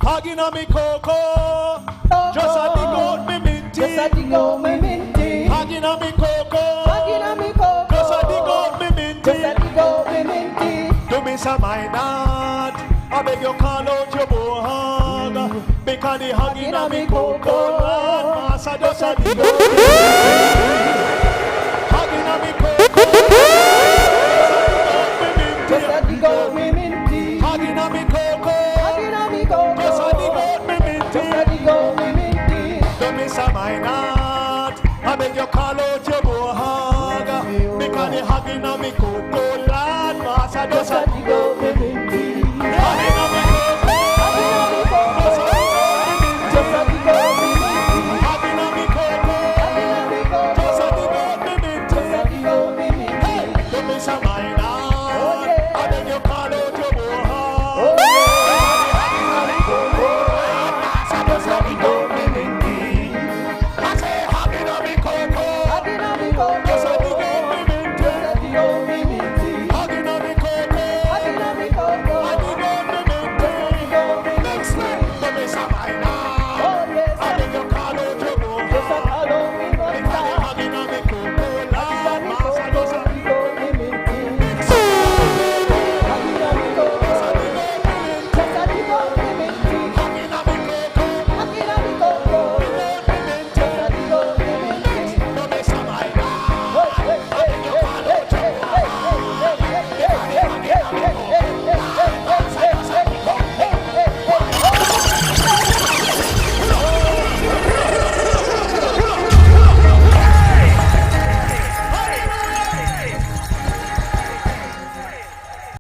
Hugging on me cocoa. Just a dig out me minty. Just a dig out me minty. Hugging on me cocoa. Hugging on me cocoa. Just a dig out me minty. Just a dig out me minty. Do me some my not. I beg you call out your bohag. Because the hugging on me cocoa. Master just a dig out me minty. Hugging on me cocoa. Just a dig out me minty. Hugging on me cocoa. Hugging on me cocoa. Just a dig out me minty. Just a dig out me minty. Do me some my not. I beg you call out your bohag. Because the hugging on me cocoa.